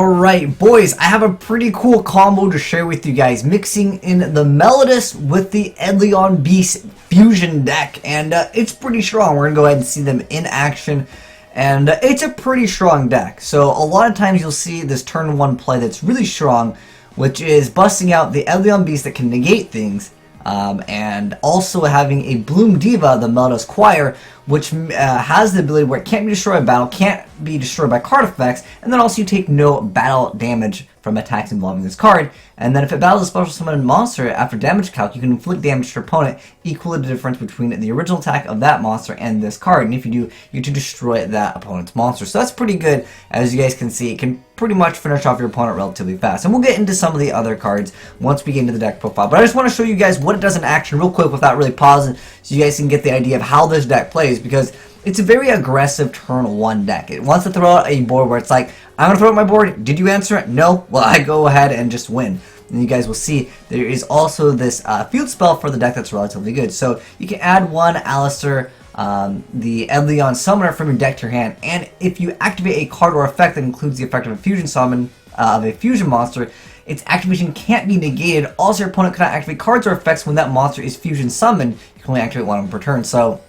Alright boys, I have a pretty cool combo to share with you guys, mixing in the Melodious with the Eidolon Beast fusion deck, and it's pretty strong. We're going to go ahead and see them in action, and it's a pretty strong deck. So a lot of times you'll see this turn 1 play that's really strong, which is busting out the Eidolon Beast that can negate things, and also having a Bloom Diva, the Melodious Choir, which has the ability where it can't be destroyed by battle, can't be destroyed by card effects, and then also you take no battle damage from attacks involving this card. And then if it battles a special summoned monster after damage calc, you can inflict damage to your opponent equal to the difference between the original attack of that monster and this card. And if you do, you get to destroy that opponent's monster. So that's pretty good. As you guys can see, it can pretty much finish off your opponent relatively fast. And we'll get into some of the other cards once we get into the deck profile. But I just want to show you guys what it does in action real quick without really pausing, so you guys can get the idea of how this deck plays, because it's a very aggressive turn 1 deck. It wants to throw out a board where it's like, I'm going to throw out my board. Did you answer it? No? Well, I go ahead and just win. And you guys will see there is also this field spell for the deck that's relatively good. So you can add one Alistair, the Eidolon Summoner, from your deck to your hand. And if you activate a card or effect that includes the effect of a fusion summon of a fusion monster, its activation can't be negated. Also, your opponent cannot activate cards or effects when that monster is fusion summoned. You can only activate one of them per turn. So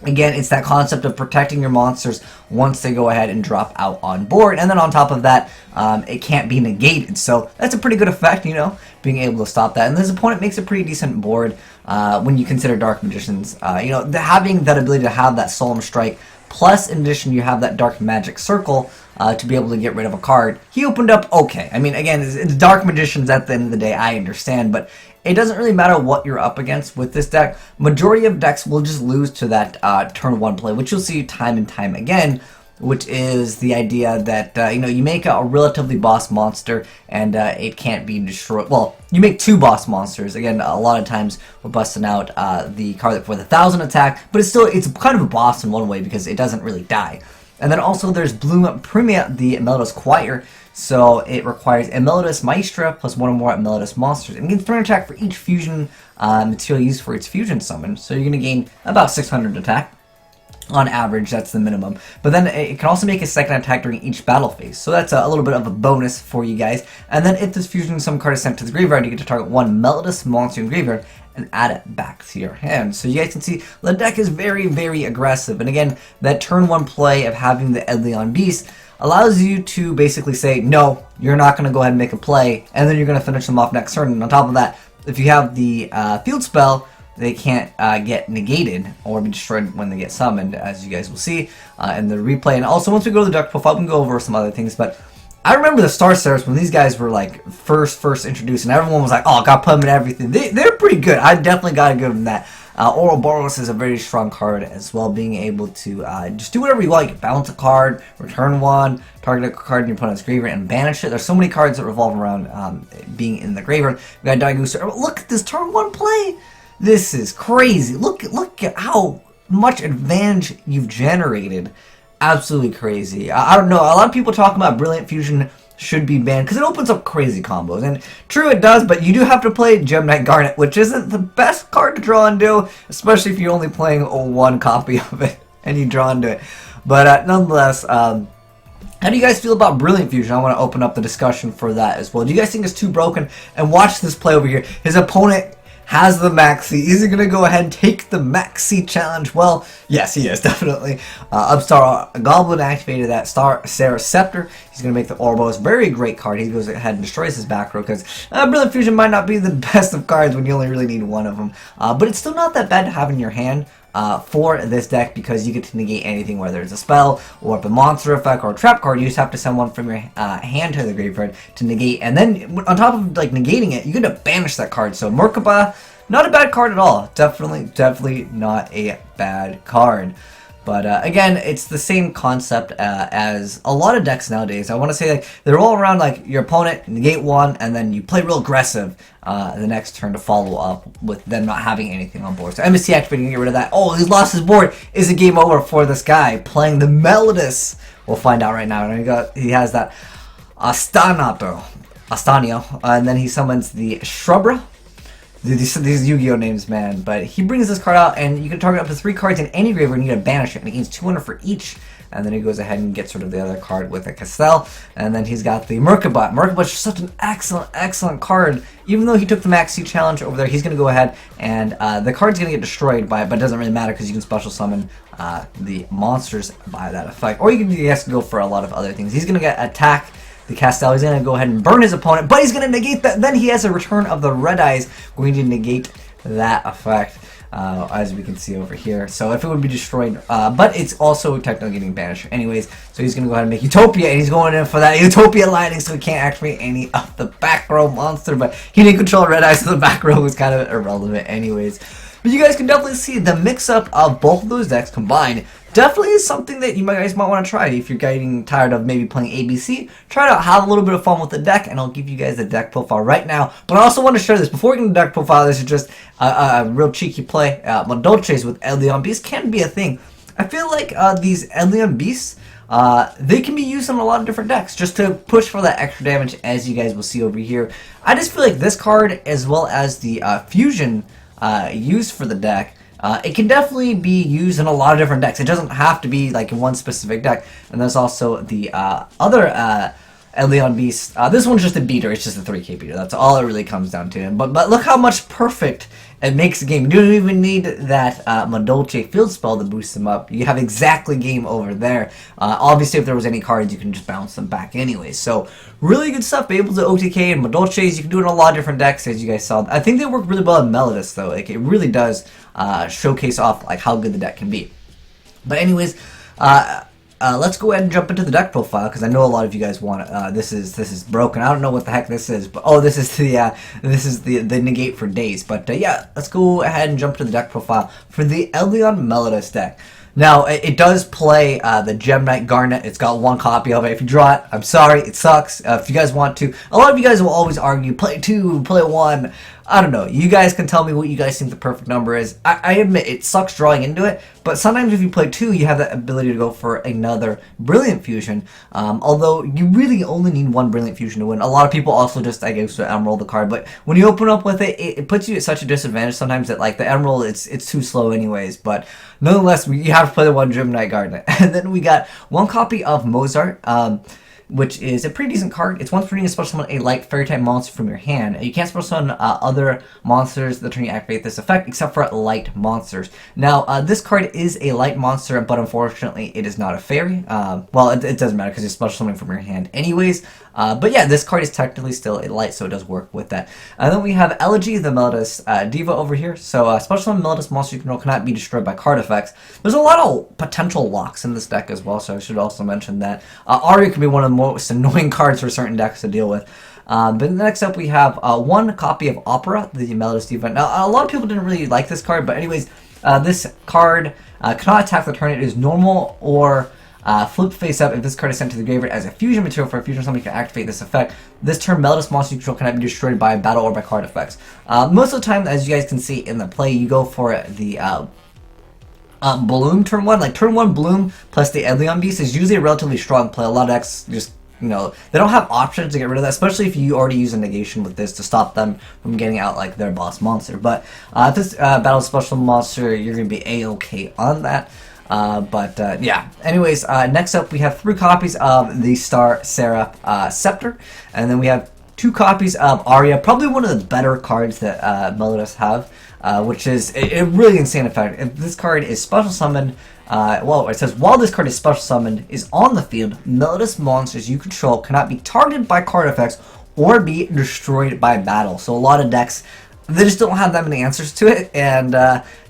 again, it's that concept of protecting your monsters once they go ahead and drop out on board. And then on top of that, it can't be negated. So that's a pretty good effect, you know, being able to stop that. And this opponent makes a pretty decent board when you consider Dark Magicians. You know, having that ability to have that Solemn Strike, plus in addition you have that Dark Magic Circle to be able to get rid of a card. He opened up okay. I mean, again, it's Dark Magicians at the end of the day, I understand, but it doesn't really matter what you're up against with this deck. Majority of decks will just lose to that turn 1 play, which you'll see time and time again, which is the idea that, you know, you make a relatively boss monster and it can't be destroyed. Well, you make 2 boss monsters. Again, a lot of times we're busting out the card for the 1000 attack, but it's kind of a boss in one way because it doesn't really die. And then also there's Bloom Premia, the Melodious Choir. So it requires a Melodious Maestra plus 1 or more Melodious monsters. And it gains 300 attack for each fusion material used for its fusion summon. So you're going to gain about 600 attack. On average, that's the minimum. But then it can also make a second attack during each battle phase. So that's a little bit of a bonus for you guys. And then if this fusion summon card is sent to the graveyard, you get to target 1 Melodious monster in the graveyard and add it back to your hand. So you guys can see the deck is very, very aggressive. And again, that turn 1 play of having the Eidolon Beast allows you to basically say, no, you're not going to go ahead and make a play, and then you're going to finish them off next turn. And on top of that, if you have the field spell, they can't get negated or be destroyed when they get summoned, as you guys will see in the replay. And also, once we go to the deck profile, we can go over some other things. But I remember the Star Stars when these guys were like first introduced, and everyone was like, "Oh, got put them in everything." They're pretty good. I definitely gotta give them that. Ouroboros is a very strong card as well, being able to just do whatever you like. Bounce a card, return 1, target a card in your opponent's graveyard, and banish it. There's so many cards that revolve around being in the graveyard. We got Daigusa. Look at this turn 1 play. This is crazy. Look at how much advantage you've generated. Absolutely crazy. I don't know. A lot of people talk about Brilliant Fusion should be banned because it opens up crazy combos. And true, it does, but you do have to play Gem Knight Garnet, which isn't the best card to draw into, especially if you're only playing 1 copy of it and you draw into it. But nonetheless, how do you guys feel about Brilliant Fusion? I want to open up the discussion for that as well. Do you guys think it's too broken? And watch this play over here. His opponent has the Maxi. Is he going to go ahead and take the Maxi challenge? Well, yes, he is, definitely. Upstar Goblin activated that Star Sarah Scepter. He's going to make the Ouroboros. Very great card. He goes ahead and destroys his back row because Brilliant Fusion might not be the best of cards when you only really need 1 of them. But it's still not that bad to have in your hand for this deck, because you get to negate anything, whether it's a spell or if a monster effect or a trap card. You just have to send one from your hand to the graveyard to negate, and then on top of like negating it, you get to banish that card. So Merkaba, not a bad card at all. Definitely not a bad card. But again, it's the same concept as a lot of decks nowadays. I want to say like they're all around like your opponent, negate 1, and then you play real aggressive the next turn to follow up with them not having anything on board. So MSC activating to get rid of that. Oh, he's lost his board. Is a game over for this guy playing the Melodious? We'll find out right now. And he has that Astanio, and then he summons the Shrubra. These Yu-Gi-Oh names, man. But he brings this card out, and you can target up to 3 cards in any graveyard, and you can banish it, and it gains 200 for each and then he goes ahead and gets rid of the other card with a Castell, and then he's got the Merkabot. Merkabot's such an excellent card. Even though he took the Max C challenge over there, he's going to go ahead and the card's going to get destroyed by it, but it doesn't really matter because you can special summon the monsters by that effect. Or you can just go for a lot of other things. He's going to get attack the Castell. He's going to go ahead and burn his opponent, but he's going to negate that. Then he has a return of the Red Eyes, going to negate that effect. As we can see over here. So if it would be destroyed, but it's also technically getting banished anyways, so he's going to go ahead and make Utopia, and he's going in for that Utopia Lightning, so he can't activate any of the back row monster, but he didn't control Red Eyes, so the back row was kind of irrelevant anyways. But you guys can definitely see the mix-up of both of those decks combined definitely is something that you guys might want to try. If you're getting tired of maybe playing ABC, try to have a little bit of fun with the deck, and I'll give you guys the deck profile right now. But I also want to share this. Before we get into the deck profile, this is just a real cheeky play. Melodious with Eidolon Beasts can be a thing. I feel like these Eidolon Beasts, they can be used in a lot of different decks, just to push for that extra damage, as you guys will see over here. I just feel like this card, as well as the Fusion used for the deck, it can definitely be used in a lot of different decks. It doesn't have to be like in one specific deck. And there's also the other Eidolon Beast. This one's just a beater. It's just a 3k beater. That's all it really comes down to. But look how much perfect it makes the game. You don't even need that Melodious field spell to boost them up. You have exactly game over there. Obviously, if there was any cards, you can just bounce them back anyway. So really good stuff. Be able to OTK and Melodious. You can do it in a lot of different decks, as you guys saw. I think they work really well in Melodious, though. Like, it really does showcase off like how good the deck can be. But anyways, let's go ahead and jump into the deck profile, because I know a lot of you guys want this is broken. I don't know what the heck this is, but oh, this is the negate for days. But yeah, let's go ahead and jump to the deck profile for the Eidolon Melodious deck. Now, it does play the Gem Knight Garnet. It's got one copy of it. If you draw it, I'm sorry, it sucks. If you guys want to, a lot of you guys will always argue, play 2, play 1. I don't know. You guys can tell me what you guys think the perfect number is. I admit, it sucks drawing into it, but sometimes if you play 2, you have the ability to go for another Brilliant Fusion. Although, you really only need one Brilliant Fusion to win. A lot of people also just, I guess, Emerald the card, but when you open up with it, it puts you at such a disadvantage sometimes that, like, the Emerald, it's too slow anyways, but nonetheless, you have to play the one Gem Knight Garnet. And then we got one copy of Mozart, which is a pretty decent card. It's once per turn you can special summon a light fairy type monster from your hand. You can't special summon other monsters the turn you activate this effect, except for light monsters. Now, this card is a light monster, but unfortunately, it is not a fairy. Well, it doesn't matter because you're special summoning from your hand anyways. But yeah, this card is technically still a light, so it does work with that. And then we have Elegy, the Melodious Diva over here. So special summon Melodious monster you control cannot be destroyed by card effects. There's a lot of potential locks in this deck as well, so I should also mention that. Aria can be one of the most annoying cards for certain decks to deal with. But next up we have one copy of Opera, the Melodious Diva. Now, a lot of people didn't really like this card, but anyways, this card cannot attack the turn. It is normal or flip face up if this card is sent to the graveyard as a fusion material for a fusion summon. You can activate this effect. This turn, Melodious monster you control cannot be destroyed by battle or by card effects. Most of the time, as you guys can see in the play, you go for the Bloom turn 1. Like, turn 1 Bloom plus the Eidolon Beast is usually a relatively strong play. A lot of decks just, you know, they don't have options to get rid of that, especially if you already use a negation with this to stop them from getting out, like, their boss monster. But if this battle special monster, you're going to be A-okay on that. Yeah. Anyways, next up we have 3 copies of the Star Seraph Scepter, and then we have 2 copies of Aria, probably one of the better cards that Melodious have, which is a really insane effect. If this card is special summoned, well, it says, while this card is special summoned, is on the field, Melodious monsters you control cannot be targeted by card effects or be destroyed by battle. So a lot of decks, they just don't have that many answers to it, and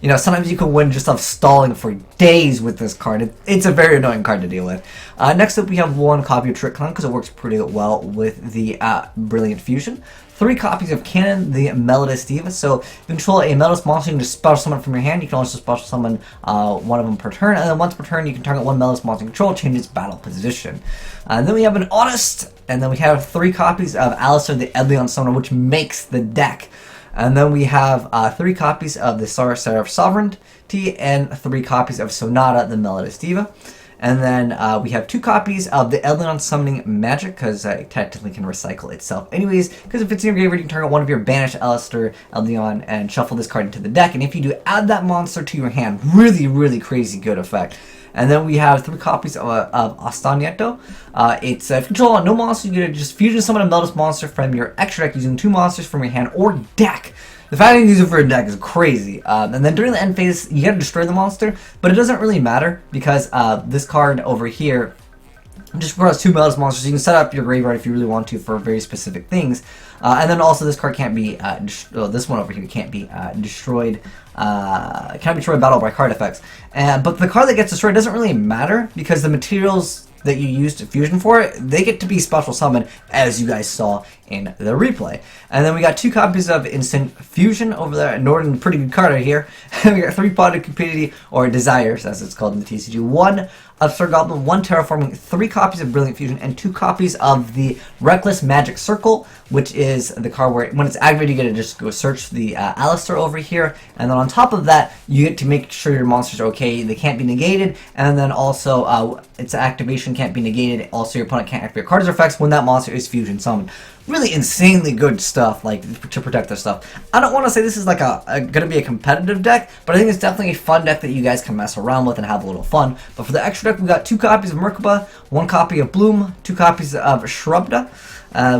you know, sometimes you can win just off stalling for days with this card. It's a very annoying card to deal with. Next up, we have 1 copy of Trick Clown because it works pretty well with the Brilliant Fusion. 3 copies of Cannon, the Melodious Diva. So, if you control a Melodious monster, you can just special summon from your hand. You can also special summon one of them per turn, and then once per turn, you can target one Melodious monster you control, change its battle position. Then we have an Honest, and then we have 3 copies of Alistair, the Eidolon Summoner, which makes the deck. And then we have 3 copies of the Star Seraph Sovereignty and 3 copies of Sonata, the Melodious Diva. And then we have 2 copies of the Eidolon Summoning Magic, because it technically can recycle itself anyways, because if it's in your graveyard, you can target one of your banished Alistair, Eidolon, and shuffle this card into the deck. And if you do, add that monster to your hand. Really, really crazy good effect. And then we have 3 copies of Azneyeswhitedragon. It's if you control no monster, you get to just fusion summon a Melodious monster from your extra deck using 2 monsters from your hand or deck. The fact that you use it for a deck is crazy. And then during the end phase, you gotta destroy the monster, but it doesn't really matter because this card over here just requires 2 Melodious monsters. You can set up your graveyard if you really want to for very specific things. And then also this card can't be, this one over here can't be destroyed. Can't be destroyed battle by card effects. But the card that gets destroyed doesn't really matter because the materials that you use to fusion for it, they get to be special summoned, as you guys saw in the replay. And then we got 2 copies of Instant Fusion over there. Norton, pretty good card right here. We got 3 Pot of Cupidity, or Desires, as it's called in the TCG. 1 of Sir Goblin, 1 Terraforming, 3 copies of Brilliant Fusion, and 2 copies of the Reckless Magic Circle, which is the card where when it's activated, you get to just go search the Alistair over here. And then on top of that, you get to make sure your monsters are okay. They can't be negated. And then also, its activation can't be negated. Also, your opponent can't activate cards or effects when that monster is fusion summoned. Really insanely good stuff, like, to protect their stuff. I don't want to say this is like gonna be a competitive deck, but I think it's definitely a fun deck that you guys can mess around with and have a little fun. But for the extra deck, we got 2 copies of Merkaba, 1 copy of Bloom, 2 copies of Shrubda.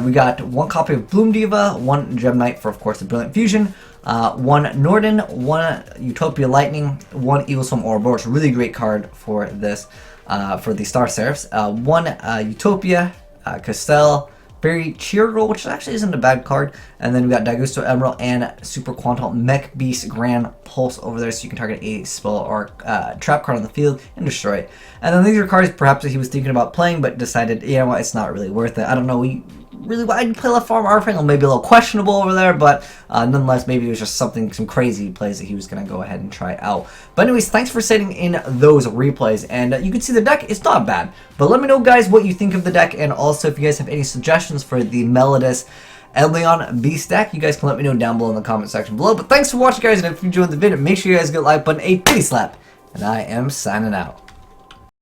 We got 1 copy of Bloom Diva, 1 Gem Knight for, of course, the Brilliant Fusion, 1 Norden, 1 Utopia Lightning, 1 Evilswarm Ouroboros. Really great card for this, for the Star Seraphs. 1 Utopia, Castell, Very Cheerful, which actually isn't a bad card. And then we got Daigusto Emerald and Super Quantum Mech Beast Grand Pulse over there, so you can target a spell or trap card on the field and destroy it. And then these are cards perhaps that he was thinking about playing, but decided, you know what, it's not really worth it. I don't know, I'd play Left Farm Arfang, maybe a little questionable over there, but nonetheless, maybe it was just some crazy plays that he was going to go ahead and try out. But anyways, thanks for sitting in those replays, and you can see the deck, it's not bad. But let me know, guys, what you think of the deck, and also if you guys have any suggestions for the Melodious Eidolon Beast deck, you guys can let me know down below in the comment section below. But thanks for watching, guys, and if you enjoyed the video, make sure you guys get a like button, a pity slap, and I am signing out.